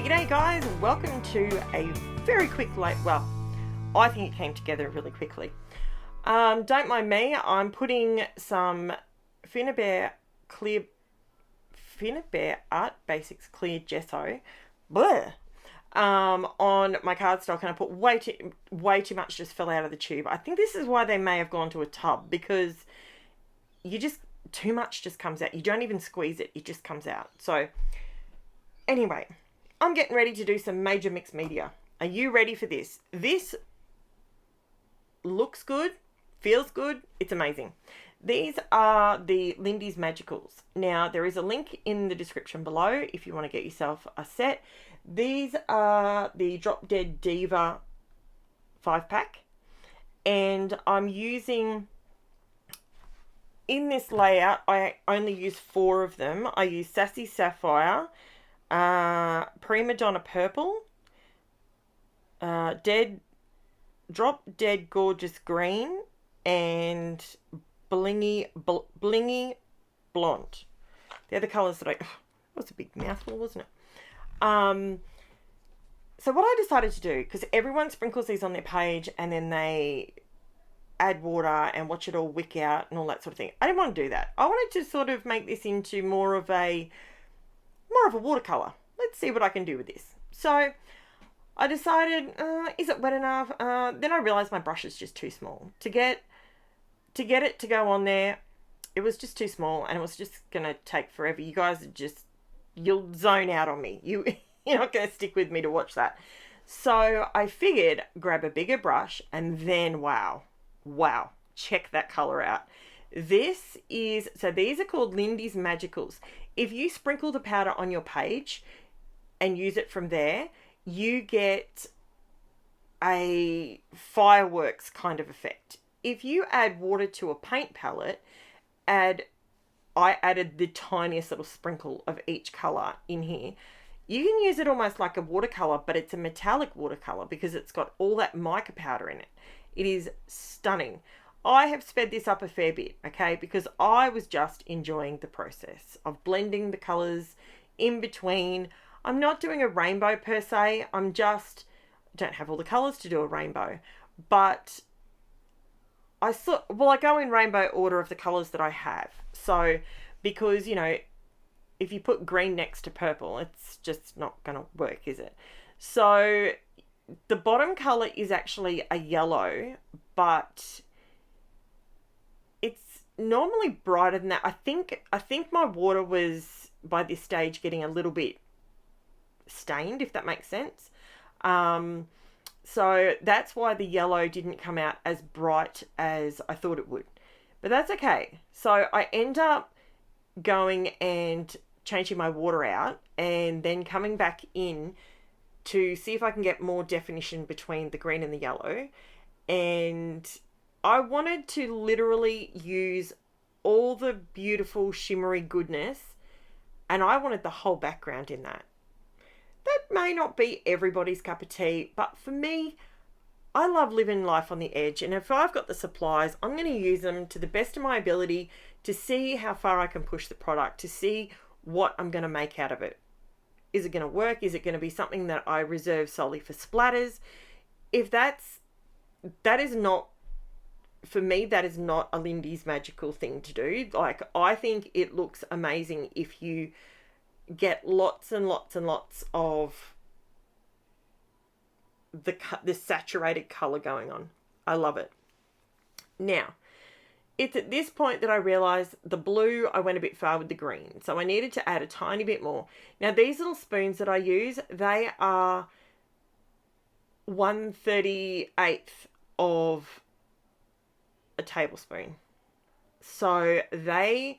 G'day guys, welcome to a very quick well, I think it came together really quickly. Don't mind me, I'm putting some FINNABAIR Art Basics Clear Gesso on my cardstock, and I put way too much just fell out of the tube. I think this is why they may have gone to a tub, because too much just comes out. You don't even squeeze it, it just comes out. So anyway, I'm getting ready to do some major mixed media. Are you ready for this? This looks good, feels good, it's amazing. These are the LYNDYS Magicals. Now, there is a link in the description below if you want to get yourself a set. These are the Drop Dead DIVA 5-pack. And I'm using, in this layout, I only use 4 of them. I use Sassy Sapphire, Prima Donna Purple, Drop Dead Gorgeous Green, and Blingy Blonde. They're the colours that that was a big mouthful, wasn't it? So what I decided to do, because everyone sprinkles these on their page and then they add water and watch it all wick out and all that sort of thing. I didn't want to do that. I wanted to sort of make this into more of a watercolor. Let's see what I can do with this. So I decided, is it wet enough? Then I realized my brush is just too small to get it to go on there. It was just too small, and it was just gonna take forever. You guys you'll zone out on me. You're not gonna stick with me to watch that. So I figured grab a bigger brush, and then wow, check that color out. These are called LYNDYS Magicals. If you sprinkle the powder on your page and use it from there, you get a fireworks kind of effect. If you add water to a paint palette, I added the tiniest little sprinkle of each color in here. You can use it almost like a watercolor, but it's a metallic watercolor because it's got all that mica powder in it. It is stunning. I have sped this up a fair bit, okay, because I was just enjoying the process of blending the colors in between. I'm not doing a rainbow per se. I don't have all the colors to do a rainbow, but I go in rainbow order of the colors that I have. So, because, if you put green next to purple, it's just not going to work, is it? So the bottom color is actually a yellow, but it's normally brighter than that. I think my water was by this stage getting a little bit stained, if that makes sense. So that's why the yellow didn't come out as bright as I thought it would. But that's okay. So I end up going and changing my water out and then coming back in to see if I can get more definition between the green and the yellow. And I wanted to literally use all the beautiful shimmery goodness, and I wanted the whole background in that. That may not be everybody's cup of tea, but for me, I love living life on the edge, and if I've got the supplies, I'm going to use them to the best of my ability to see how far I can push the product, to see what I'm going to make out of it. Is it going to work? Is it going to be something that I reserve solely for splatters? If that is not, for me, that is not a LYNDYS magical thing to do. Like, I think it looks amazing if you get lots and lots and lots of the saturated color going on. I love it. Now, it's at this point that I realized the blue, I went a bit far with the green. So I needed to add a tiny bit more. Now, these little spoons that I use, they are 1/38 of a tablespoon. So they're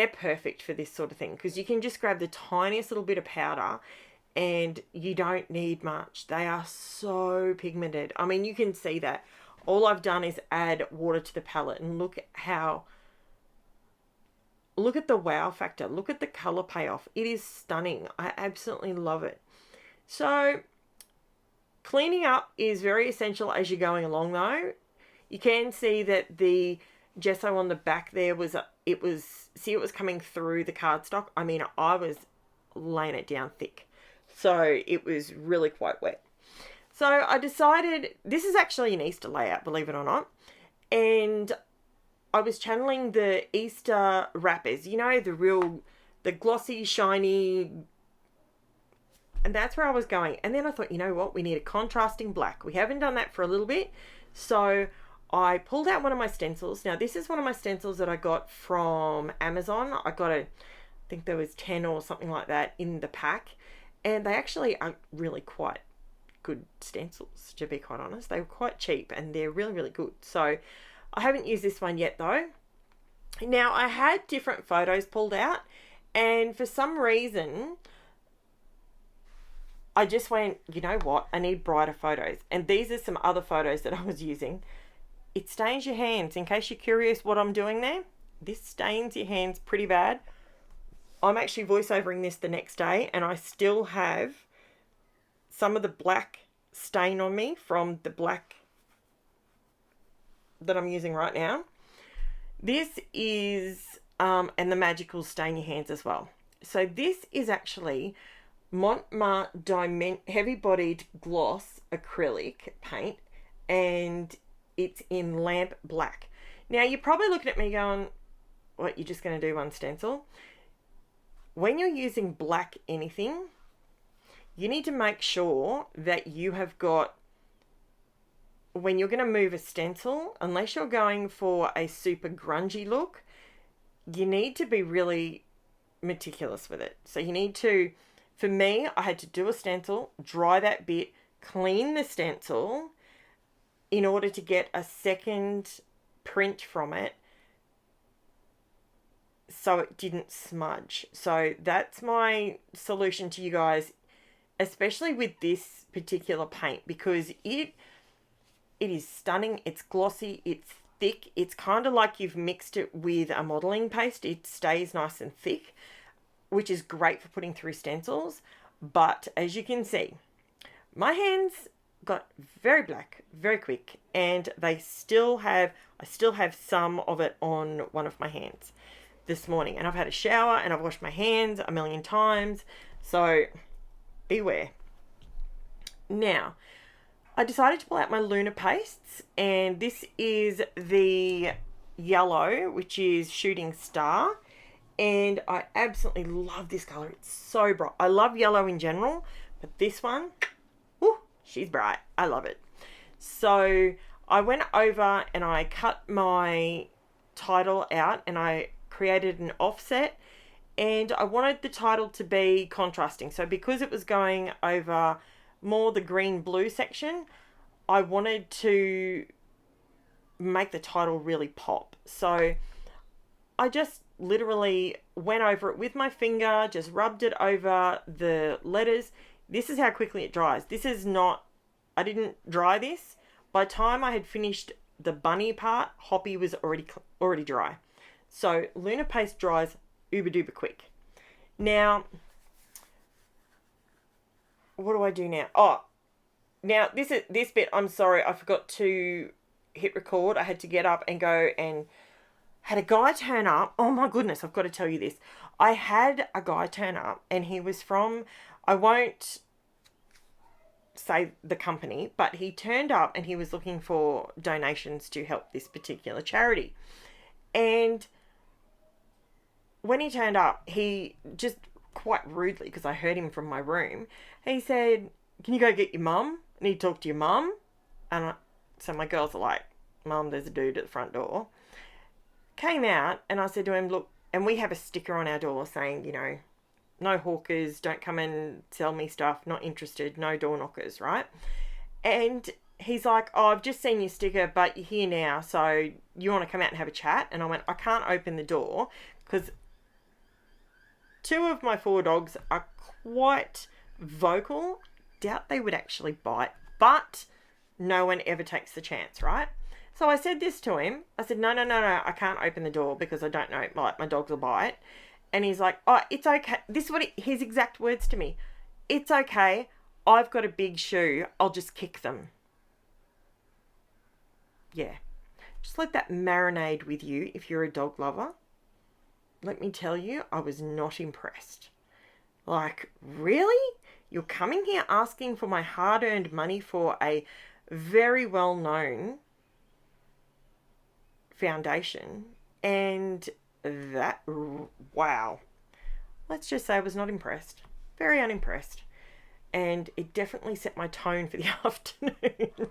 perfect for this sort of thing, because you can just grab the tiniest little bit of powder and you don't need much. They are so pigmented. I mean, you can see that. All I've done is add water to the palette, and look at the wow factor. Look at the color payoff. It is stunning. I absolutely love it. So cleaning up is very essential as you're going along though. You can see that the gesso on the back there was coming through the cardstock. I mean, I was laying it down thick. So it was really quite wet. So I decided, this is actually an Easter layout, believe it or not. And I was channeling the Easter wrappers, you know, the glossy, shiny, and that's where I was going. And then I thought, you know what, we need a contrasting black. We haven't done that for a little bit. So I pulled out one of my stencils. Now this is one of my stencils that I got from Amazon. I think there was 10 or something like that in the pack. And they actually are really quite good stencils, to be quite honest. They were quite cheap and they're really, really good. So I haven't used this one yet though. Now I had different photos pulled out, and for some reason I just went, you know what, I need brighter photos. And these are some other photos that I was using. It stains your hands. In case you're curious what I'm doing there, this stains your hands pretty bad. I'm actually voiceovering this the next day and I still have some of the black stain on me from the black that I'm using right now. This is, and the magical stain your hands as well. So this is actually MONT Heavy Bodied Gloss Acrylic Paint, and it's in Lamp Black. Now you're probably looking at me going, what, you're just going to do one stencil? When you're using black anything, you need to make sure that you have got, when you're going to move a stencil, unless you're going for a super grungy look, you need to be really meticulous with it. So you need to, for me, I had to do a stencil, dry that bit, clean the stencil in order to get a second print from it so it didn't smudge. So that's my solution to you guys, especially with this particular paint, because it is stunning. It's glossy, it's thick. It's kind of like you've mixed it with a modeling paste. It stays nice and thick, which is great for putting through stencils. But as you can see, my hands got very black very quick, and I still have some of it on one of my hands this morning, and I've had a shower and I've washed my hands a million times, so beware. Now I decided to pull out my LUNAR pastes, and this is the yellow, which is Shooting Star, and I absolutely love this color. It's so bright. I love yellow in general, but this one, whoo, she's bright. I love it. So I went over and I cut my title out and I created an offset, and I wanted the title to be contrasting. So because it was going over more the green blue section, I wanted to make the title really pop. So I just literally went over it with my finger, just rubbed it over the letters. This is how quickly it dries. This is not, I didn't dry this. By the time I had finished the bunny part, Hoppy was already dry. So LUNAR paste dries uber duper quick. Now, what do I do now? Oh, now this bit, I'm sorry, I forgot to hit record. I had to get up and go and had a guy turn up. Oh my goodness, I've got to tell you this. I had a guy turn up, and he was from, I won't say the company, but he turned up and he was looking for donations to help this particular charity. And when he turned up, he just quite rudely, because I heard him from my room, he said, "Can you go get your mum? I need to talk to your mum." And so my girls are like, "Mum, there's a dude at the front door." Came out and I said to him, "Look," and we have a sticker on our door saying, you know, no hawkers, don't come and sell me stuff, not interested, no door knockers, right? And he's like, "Oh, I've just seen your sticker, but you're here now, so you want to come out and have a chat?" And I went, "I can't open the door because 2 of my 4 dogs are quite vocal. Doubt they would actually bite, but no one ever takes the chance, right?" So I said this to him. I said, no, I can't open the door because I don't know, like, my dogs will bite. And he's like, "Oh, it's okay." This is what his exact words to me. "It's okay. I've got a big shoe. I'll just kick them." Yeah. Just let that marinate with you if you're a dog lover. Let me tell you, I was not impressed. Like, really? You're coming here asking for my hard-earned money for a very well-known foundation, and that, wow. Let's just say I was not impressed. Very unimpressed. And it definitely set my tone for the afternoon.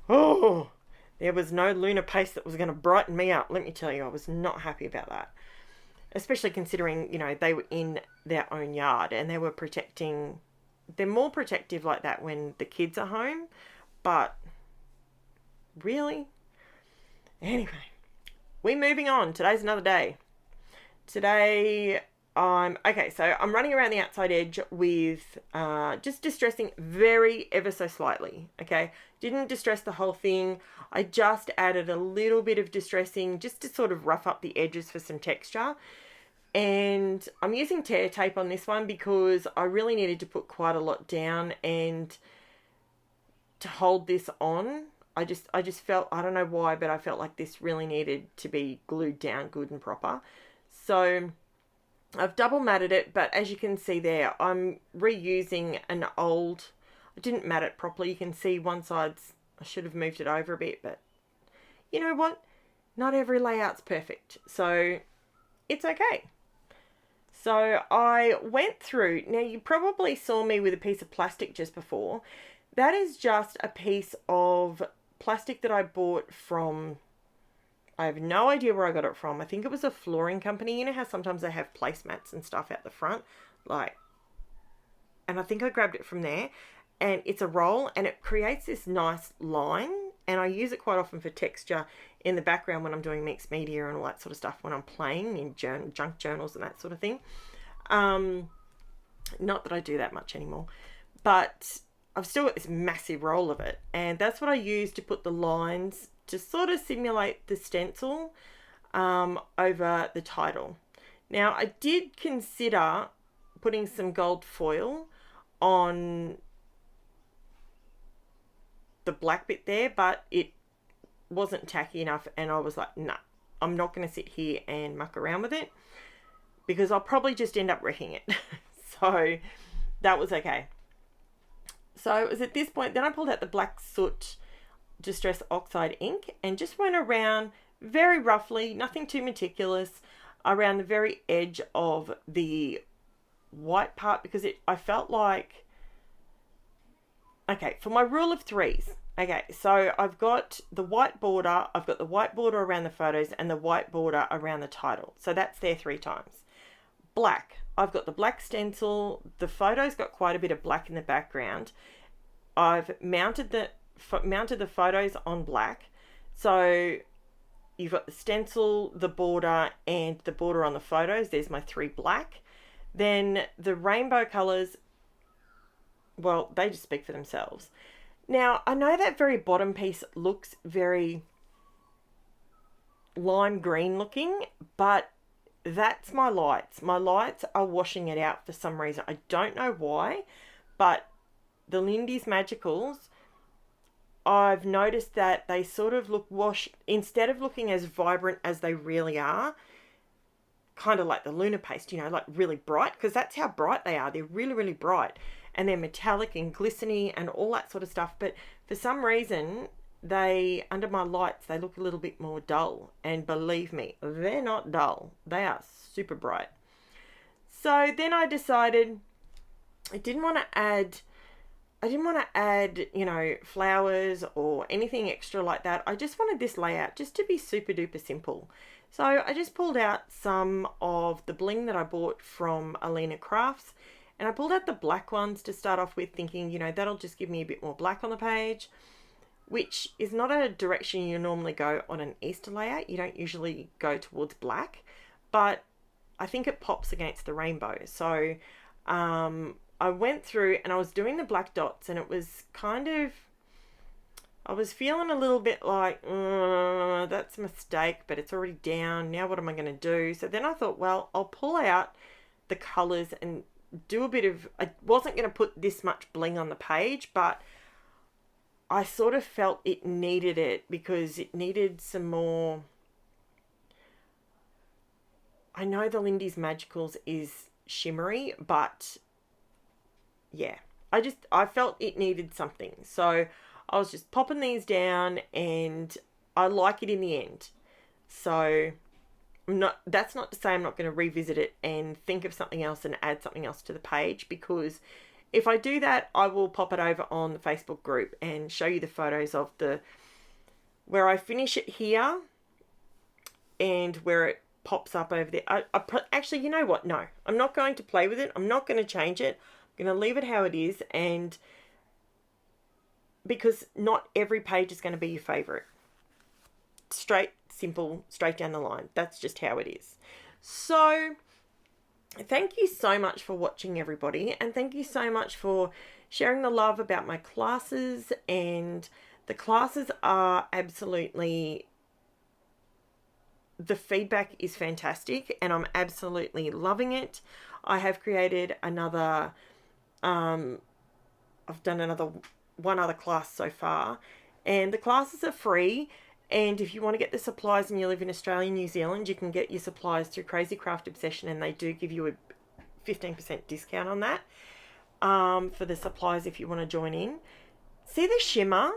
Oh, there was no LUNAR paste that was going to brighten me up. Let me tell you, I was not happy about that. Especially considering, you know, they were in their own yard and they were protecting. They're more protective like that when the kids are home. But really? Anyway, we're moving on. Today's another day. Today, okay, so I'm running around the outside edge with just distressing very ever so slightly, okay? Didn't distress the whole thing. I just added a little bit of distressing just to sort of rough up the edges for some texture. And I'm using tear tape on this one because I really needed to put quite a lot down, and to hold this on, I just felt, I don't know why, but I felt like this really needed to be glued down good and proper. So I've double matted it, but as you can see there, I'm reusing an old, I didn't mat it properly. You can see one side's, I should have moved it over a bit, but you know what? Not every layout's perfect, so it's okay. So I went through, now you probably saw me with a piece of plastic just before. That is just a piece of plastic that I bought from, I have no idea where I got it from. I think it was a flooring company. You know how sometimes they have placemats and stuff out the front? And I think I grabbed it from there. And it's a roll and it creates this nice line. And I use it quite often for texture in the background when I'm doing mixed media and all that sort of stuff, when I'm playing in junk journals and that sort of thing. Not that I do that much anymore. But I've still got this massive roll of it. And that's what I use to put the lines to sort of simulate the stencil over the title. Now, I did consider putting some gold foil on the black bit there, but it wasn't tacky enough, and I was like, nah, I'm not going to sit here and muck around with it because I'll probably just end up wrecking it. So that was okay. So it was at this point, then I pulled out the black soot Distress Oxide ink and just went around very roughly, nothing too meticulous, around the very edge of the white part, because I felt like, okay, for my rule of threes, okay, so I've got the white border, I've got the white border around the photos and the white border around the title. So that's there 3 times. Black, I've got the black stencil, the photos got quite a bit of black in the background. I've mounted the photos on black. So you've got the stencil, the border, and the border on the photos. There's my 3 black. Then the rainbow colours, well, they just speak for themselves. Now, I know that very bottom piece looks very lime green looking, but that's my lights. My lights are washing it out for some reason. I don't know why, but the LYNDYS Magicals, I've noticed that they sort of look washed, instead of looking as vibrant as they really are, kind of like the LUNAR paste, you know, like really bright, because that's how bright they are. They're really, really bright, and they're metallic and glistening and all that sort of stuff. But for some reason, they, under my lights, they look a little bit more dull. And believe me, they're not dull. They are super bright. So then I decided I didn't want to add, you know, flowers or anything extra like that. I just wanted this layout just to be super duper simple. So I just pulled out some of the bling that I bought from Alina Crafts, and I pulled out the black ones to start off with, thinking, you know, that'll just give me a bit more black on the page, which is not a direction you normally go on an Easter layout. You don't usually go towards black, but I think it pops against the rainbow. So I went through and I was doing the black dots, and it was kind of, I was feeling a little bit like, that's a mistake, but it's already down. Now what am I going to do? So then I thought, well, I'll pull out the colours and do a bit of, I wasn't going to put this much bling on the page, but I sort of felt it needed it because it needed some more. I know the LYNDYS Magicals is shimmery, but yeah, I felt it needed something. So I was just popping these down, and I like it in the end. So that's not to say I'm not going to revisit it and think of something else and add something else to the page, because if I do that, I will pop it over on the Facebook group and show you the photos of where I finish it here and where it pops up over there. Actually, you know what? No, I'm not going to play with it. I'm not going to change it. I'm going to leave it how it is, and because not every page is going to be your favorite. Straight, simple, straight down the line. That's just how it is. So thank you so much for watching, everybody, and thank you so much for sharing the love about my classes. And the classes are absolutely, the feedback is fantastic, and I'm absolutely loving it. I have created another, I've done one other class so far, and the classes are free. And if you want to get the supplies and you live in Australia, New Zealand, you can get your supplies through Crazy Craft Obsession, and they do give you a 15% discount on that for the supplies if you want to join in. See the shimmer?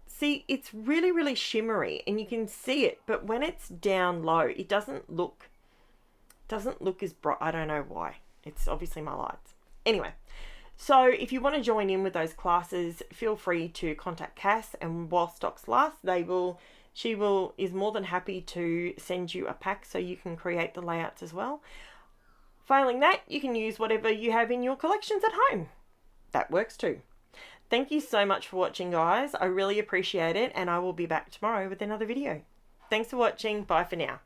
See, it's really, really shimmery, and you can see it, but when it's down low, it doesn't look as bright. I don't know why. It's obviously my lights. Anyway, so if you want to join in with those classes, feel free to contact Cass, and while stocks last, she is more than happy to send you a pack so you can create the layouts as well. Failing that, you can use whatever you have in your collections at home. That works too. Thank you so much for watching, guys. I really appreciate it, and I will be back tomorrow with another video. Thanks for watching. Bye for now.